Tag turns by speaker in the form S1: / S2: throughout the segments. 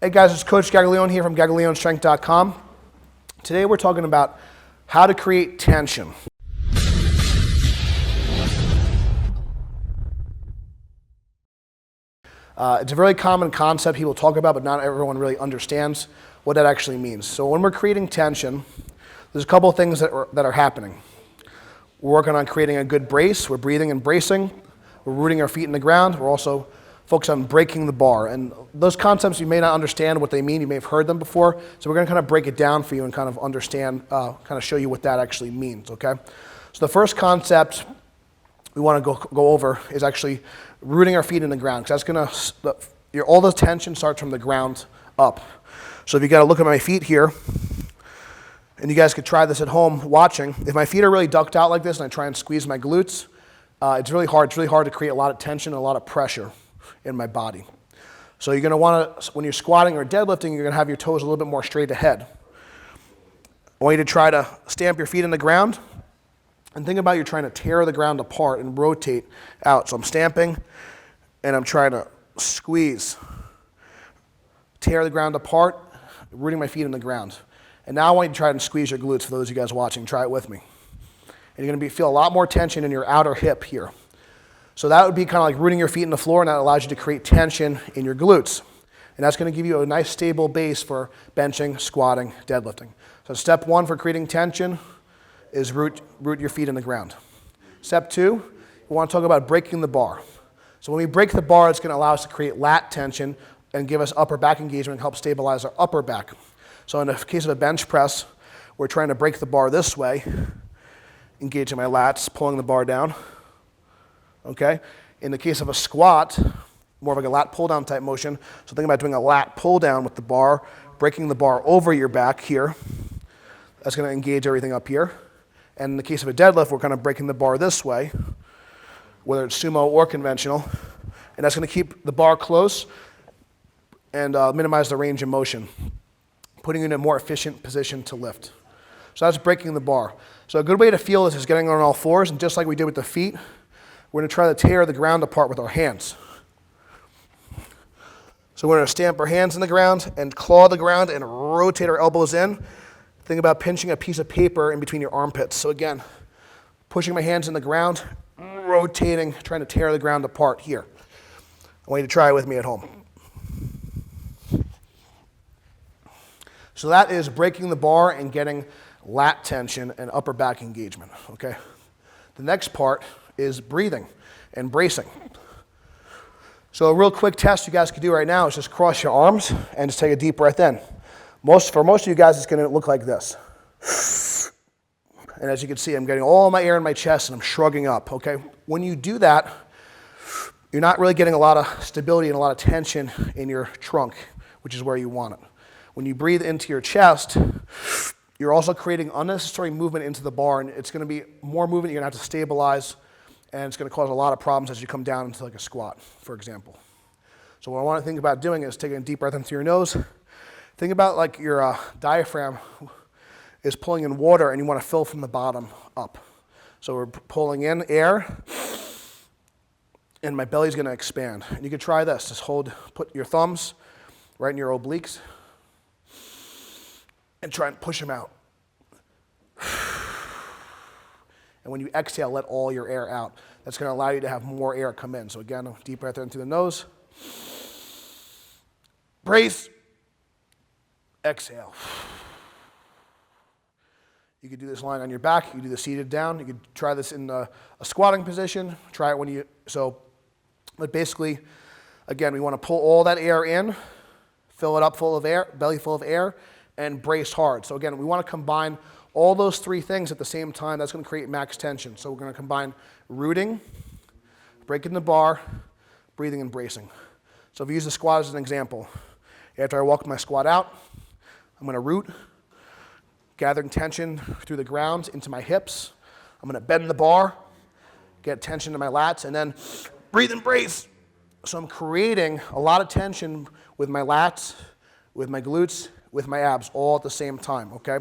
S1: Hey guys, it's Coach Gaglione here from GaglioneStrength.com. Today we're talking about how to create tension. It's a very common concept people talk about, but not everyone really understands what that actually means. So when we're creating tension, there's a couple of things that are happening. We're working on creating a good brace. We're breathing and bracing. We're rooting our feet in the ground. We're also focused on breaking the bar. And those concepts, you may not understand what they mean. You may have heard them before. So we're going to kind of break it down for you and kind of understand, kind of show you what that actually means, okay? So the first concept we want to go over is actually rooting our feet in the ground, because that's going to, all the tension starts from the ground up. So if you got to look at my feet here, and you guys could try this at home watching. If my feet are really ducked out like this and I try and squeeze my glutes, it's really hard. It's really hard to create a lot of tension and a lot of pressure in my body. So you're going to want to, when you're squatting or deadlifting, you're going to have your toes a little bit more straight ahead. I want you to try to stamp your feet in the ground and think about you're trying to tear the ground apart and rotate out. So I'm stamping and I'm trying to squeeze, tear the ground apart, rooting my feet in the ground. And now I want you to try and squeeze your glutes for those of you guys watching. Try it with me. And you're going to feel a lot more tension in your outer hip here. So that would be kind of like rooting your feet in the floor, and that allows you to create tension in your glutes. And that's going to give you a nice stable base for benching, squatting, deadlifting. So step one for creating tension is root your feet in the ground. Step two, we want to talk about breaking the bar. So when we break the bar, it's going to allow us to create lat tension and give us upper back engagement and help stabilize our upper back. So in the case of a bench press, we're trying to break the bar this way, engaging my lats, pulling the bar down. Okay? In the case of a squat, more of like a lat pull down type motion. So think about doing a lat pull down with the bar, breaking the bar over your back here. That's going to engage everything up here. And in the case of a deadlift, we're kind of breaking the bar this way, whether it's sumo or conventional. And that's going to keep the bar close and minimize the range of motion, putting you in a more efficient position to lift. So that's breaking the bar. So a good way to feel this is getting on all fours, and just like we did with the feet, we're going to try to tear the ground apart with our hands. So we're going to stamp our hands in the ground and claw the ground and rotate our elbows in. Think about pinching a piece of paper in between your armpits. So again, pushing my hands in the ground, rotating, trying to tear the ground apart here. I want you to try it with me at home. So that is breaking the bar and getting lat tension and upper back engagement, okay? The next part is breathing and bracing. So a real quick test you guys can do right now is just cross your arms and just take a deep breath in. For most of you guys, it's going to look like this. And as you can see, I'm getting all my air in my chest and I'm shrugging up, okay? When you do that, you're not really getting a lot of stability and a lot of tension in your trunk, which is where you want it. When you breathe into your chest, you're also creating unnecessary movement into the bar, and it's going to be more movement you're going to have to stabilize, and it's going to cause a lot of problems as you come down into like a squat, for example. So what I want to think about doing is taking a deep breath in through your nose. Think about like your diaphragm is pulling in water, and you want to fill from the bottom up. So we're pulling in air, and my belly's going to expand. And you could try this. Just put your thumbs right in your obliques, and try and push them out. And when you exhale, let all your air out. That's going to allow you to have more air come in. So again, deep breath in through the nose. Brace. Exhale. You could do this lying on your back. You could do this seated down. You could try this in a squatting position. Try it when you, but basically, again, we want to pull all that air in, fill it up full of air, belly full of air, and brace hard. So again, we want to combine all those three things at the same time. That's going to create max tension. So we're going to combine rooting, breaking the bar, breathing, and bracing. So if we use the squat as an example, after I walk my squat out, I'm going to root, gathering tension through the ground into my hips. I'm going to bend the bar, get tension to my lats, and then breathe and brace. So I'm creating a lot of tension with my lats, with my glutes, with my abs, all at the same time, okay?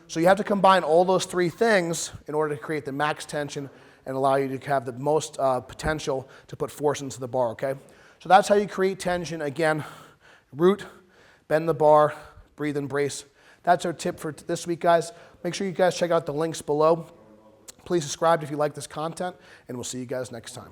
S1: So you have to combine all those three things in order to create the max tension and allow you to have the most potential to put force into the bar, okay? So that's how you create tension. Again, root, bend the bar, breathe and brace. That's our tip for this week, guys. Make sure you guys check out the links below. Please subscribe if you like this content, and we'll see you guys next time.